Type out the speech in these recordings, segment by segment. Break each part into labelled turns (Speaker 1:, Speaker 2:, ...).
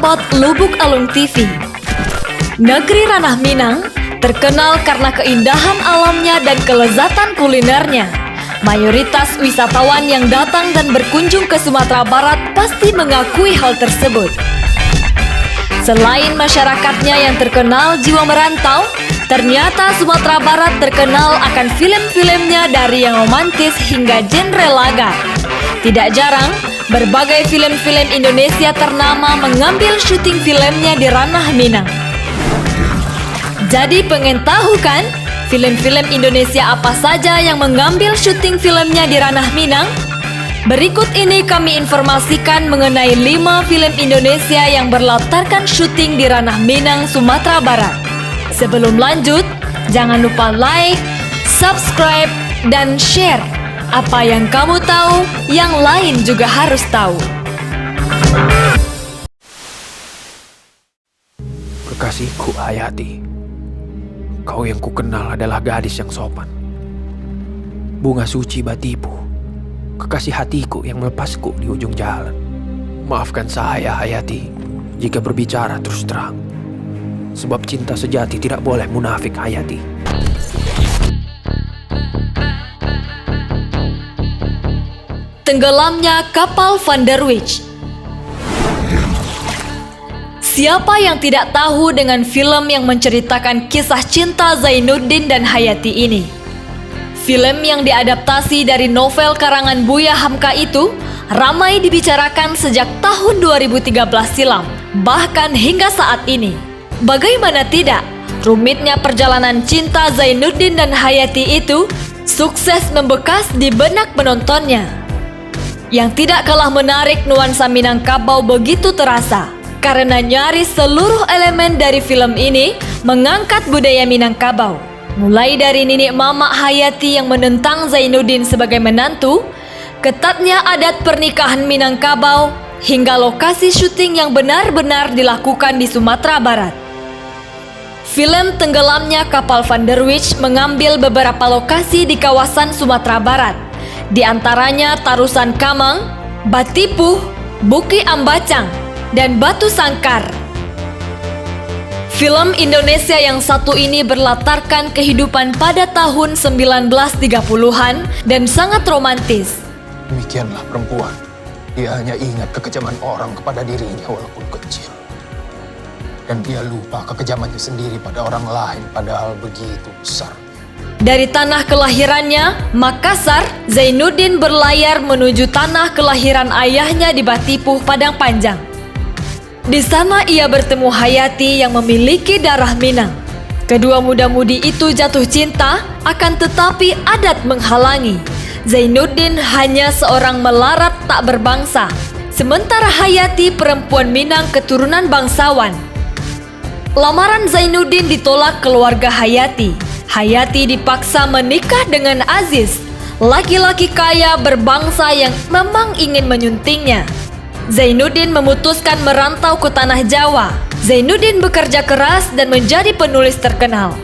Speaker 1: sahabat Lubuk Alung TV. Negeri Ranah Minang terkenal karena keindahan alamnya dan kelezatan kulinernya. Mayoritas wisatawan yang datang dan berkunjung ke Sumatera Barat pasti mengakui hal tersebut. Selain masyarakatnya yang terkenal jiwa merantau, ternyata Sumatera Barat terkenal akan film-filmnya dari yang romantis hingga genre laga. Tidak jarang, berbagai film-film Indonesia ternama mengambil syuting filmnya di Ranah Minang. Jadi pengen tahu kan, film-film Indonesia apa saja yang mengambil syuting filmnya di Ranah Minang? Berikut ini kami informasikan mengenai 5 film Indonesia yang berlatarkan syuting di Ranah Minang, Sumatera Barat. Sebelum lanjut, jangan lupa like, subscribe, dan share. Apa yang kamu tahu, yang lain juga harus tahu.
Speaker 2: Kekasihku Hayati, kau yang kukenal adalah gadis yang sopan. Bunga suci batipu, kekasih hatiku yang melepasku di ujung jalan. Maafkan saya Hayati, jika berbicara terus terang. Sebab cinta sejati tidak boleh munafik Hayati.
Speaker 1: Tenggelamnya kapal Van der Wijk. Siapa yang tidak tahu dengan film yang menceritakan kisah cinta Zainuddin dan Hayati ini? Film yang diadaptasi dari novel karangan Buya Hamka itu ramai dibicarakan sejak tahun 2013 silam, bahkan hingga saat ini. Bagaimana tidak, rumitnya perjalanan cinta Zainuddin dan Hayati itu sukses membekas di benak penontonnya. Yang tidak kalah menarik, nuansa Minangkabau begitu terasa karena nyaris seluruh elemen dari film ini mengangkat budaya Minangkabau. Mulai dari Nenek Mama Hayati yang menentang Zainuddin sebagai menantu, ketatnya adat pernikahan Minangkabau, hingga lokasi syuting yang benar-benar dilakukan di Sumatera Barat. Film Tenggelamnya Kapal Van der Wijk mengambil beberapa lokasi di kawasan Sumatera Barat, di antaranya Tarusan Kamang, Batipuh, Buki Ambacang, dan Batu Sangkar. Film Indonesia yang satu ini berlatarkan kehidupan pada tahun 1930-an dan sangat romantis.
Speaker 3: Demikianlah perempuan. Dia hanya ingat kekejaman orang kepada dirinya walaupun kecil. Dan dia lupa kekejamannya sendiri pada orang lain padahal begitu besar.
Speaker 1: Dari tanah kelahirannya, Makassar, Zainuddin berlayar menuju tanah kelahiran ayahnya di Batipuh, Padang Panjang. Di sana ia bertemu Hayati yang memiliki darah Minang. Kedua muda-mudi itu jatuh cinta, akan tetapi adat menghalangi. Zainuddin hanya seorang melarat tak berbangsa, sementara Hayati perempuan Minang keturunan bangsawan. Lamaran Zainuddin ditolak keluarga Hayati. Hayati dipaksa menikah dengan Aziz, laki-laki kaya berbangsa yang memang ingin menyuntingnya. Zainuddin memutuskan merantau ke tanah Jawa. Zainuddin bekerja keras dan menjadi penulis terkenal.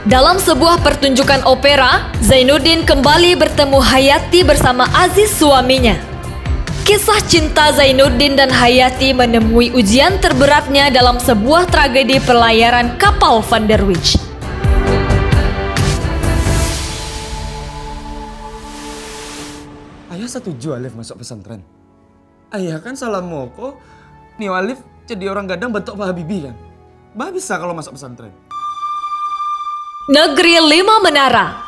Speaker 1: Dalam sebuah pertunjukan opera, Zainuddin kembali bertemu Hayati bersama Aziz suaminya. Kisah cinta Zainuddin dan Hayati menemui ujian terberatnya dalam sebuah tragedi pelayaran kapal Van der Wijk.
Speaker 4: Ayah setuju Alif masuk pesantren. Ayah kan salah moko, nih Alif jadi orang gadang bentuk Pak Habibie kan. Bah bisa kalau masuk pesantren.
Speaker 1: Negeri Lima Menara.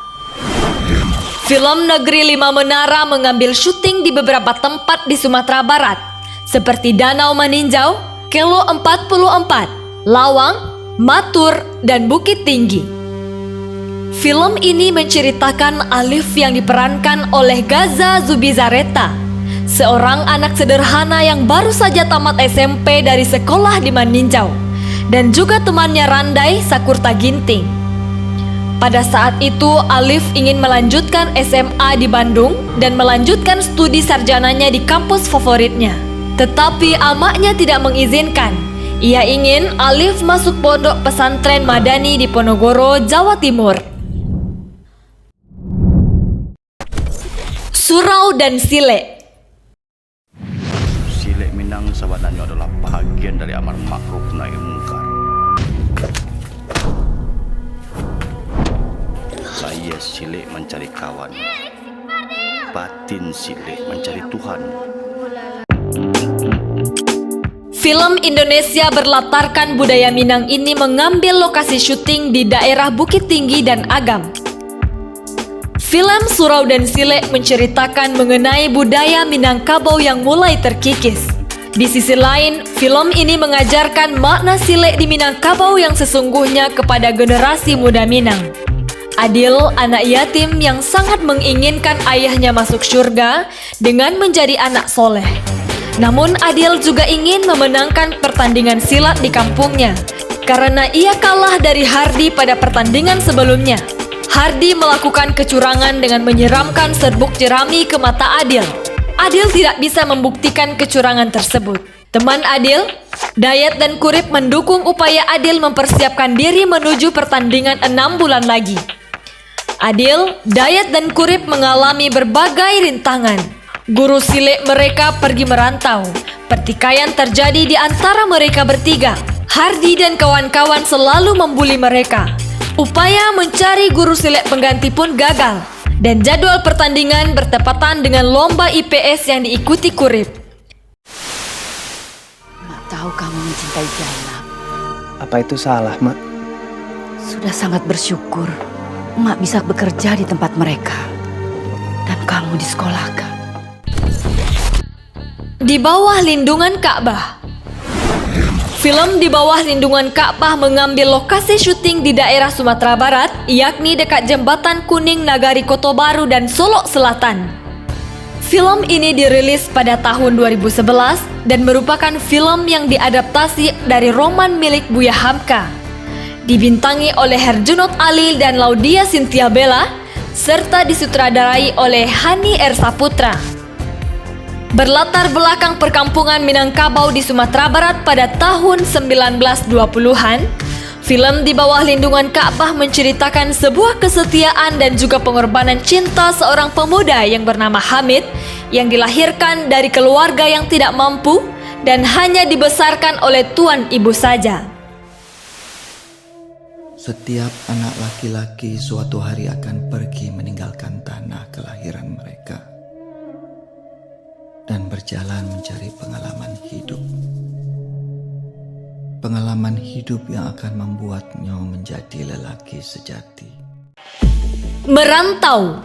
Speaker 1: Film Negeri Lima Menara mengambil syuting di beberapa tempat di Sumatera Barat, seperti Danau Maninjau, Kelo 44, Lawang, Matur, dan Bukit Tinggi. Film ini menceritakan Alif yang diperankan oleh Gaza Zubizarreta, seorang anak sederhana yang baru saja tamat SMP dari sekolah di Maninjau, dan juga temannya Randai Sakurta Ginting. Pada saat itu Alif ingin melanjutkan SMA di Bandung dan melanjutkan studi sarjananya di kampus favoritnya. Tetapi amaknya tidak mengizinkan. Ia ingin Alif masuk pondok pesantren Madani di Ponorogo, Jawa Timur. Surau dan Sile.
Speaker 5: Sile Minang Minang sebenarnya adalah bagian dari amar ma'ruf nahi mungkar. Saya Silek mencari kawan, batin Silek mencari Tuhan.
Speaker 1: Film Indonesia berlatarkan budaya Minang ini mengambil lokasi syuting di daerah Bukit Tinggi dan Agam. Film Surau dan Silek menceritakan mengenai budaya Minangkabau yang mulai terkikis. Di sisi lain, film ini mengajarkan makna Silek di Minangkabau yang sesungguhnya kepada generasi muda Minang. Adil, anak yatim yang sangat menginginkan ayahnya masuk surga dengan menjadi anak soleh. Namun Adil juga ingin memenangkan pertandingan silat di kampungnya karena ia kalah dari Hardi pada pertandingan sebelumnya. Hardi melakukan kecurangan dengan menyeramkan serbuk jerami ke mata Adil. Adil tidak bisa membuktikan kecurangan tersebut. Teman Adil, Dayat dan Kurip mendukung upaya Adil mempersiapkan diri menuju pertandingan 6 bulan lagi. Adil, Dayat dan Kurip mengalami berbagai rintangan. Guru Silek mereka pergi merantau. Pertikaian terjadi di antara mereka bertiga. Hardi dan kawan-kawan selalu membuli mereka. Upaya mencari guru Silek pengganti pun gagal. Dan jadwal pertandingan bertepatan dengan lomba IPS yang diikuti Kurip.
Speaker 6: Mak tahu kamu mencintai Zainab.
Speaker 2: Apa itu salah, Mak?
Speaker 6: Sudah sangat bersyukur Mak bisa bekerja di tempat mereka. Dan kamu disekolahkan.
Speaker 1: Di bawah lindungan Ka'bah. Film Di Bawah Lindungan Ka'bah mengambil lokasi syuting di daerah Sumatera Barat, yakni dekat Jembatan Kuning Nagari Koto Baru dan Solok Selatan. Film ini dirilis pada tahun 2011 dan merupakan film yang diadaptasi dari roman milik Buya Hamka. Dibintangi oleh Herjunot Ali dan Laudia Cynthia Bella, serta disutradarai oleh Hani R. Saputra. Berlatar belakang perkampungan Minangkabau di Sumatera Barat pada tahun 1920-an, film Di Bawah Lindungan Ka'bah menceritakan sebuah kesetiaan dan juga pengorbanan cinta seorang pemuda yang bernama Hamid yang dilahirkan dari keluarga yang tidak mampu dan hanya dibesarkan oleh tuan ibu saja.
Speaker 7: Setiap anak laki-laki suatu hari akan pergi meninggalkan tanah kelahiran mereka dan berjalan mencari pengalaman hidup. Pengalaman hidup yang akan membuatnya menjadi lelaki sejati.
Speaker 1: Merantau.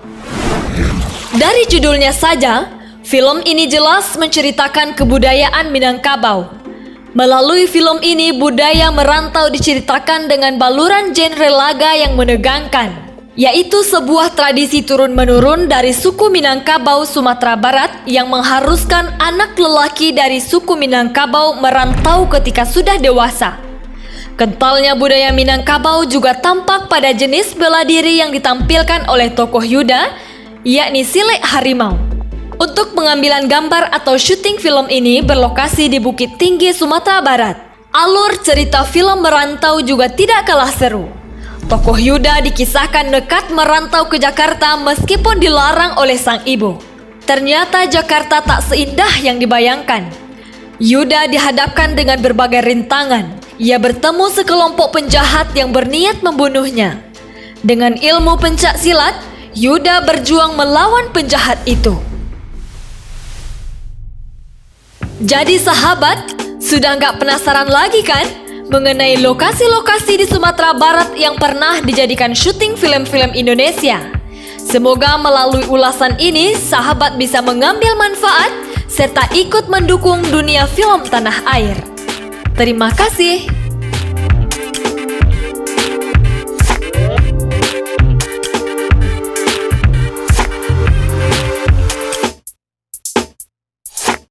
Speaker 1: Dari judulnya saja, film ini jelas menceritakan kebudayaan Minangkabau. Melalui film ini, budaya merantau diceritakan dengan baluran genre laga yang menegangkan, yaitu sebuah tradisi turun-menurun dari suku Minangkabau Sumatera Barat yang mengharuskan anak lelaki dari suku Minangkabau merantau ketika sudah dewasa. Kentalnya budaya Minangkabau juga tampak pada jenis bela diri yang ditampilkan oleh tokoh Yuda, yakni Silek Harimau. Untuk pengambilan gambar atau syuting film ini berlokasi di Bukit Tinggi, Sumatera Barat. Alur cerita film merantau juga tidak kalah seru. Tokoh Yuda dikisahkan nekat merantau ke Jakarta meskipun dilarang oleh sang ibu. Ternyata Jakarta tak seindah yang dibayangkan. Yuda dihadapkan dengan berbagai rintangan. Ia bertemu sekelompok penjahat yang berniat membunuhnya. Dengan ilmu pencak silat, Yuda berjuang melawan penjahat itu. Jadi sahabat, sudah nggak penasaran lagi kan mengenai lokasi-lokasi di Sumatera Barat yang pernah dijadikan syuting film-film Indonesia? Semoga melalui ulasan ini, sahabat bisa mengambil manfaat serta ikut mendukung dunia film tanah air. Terima kasih.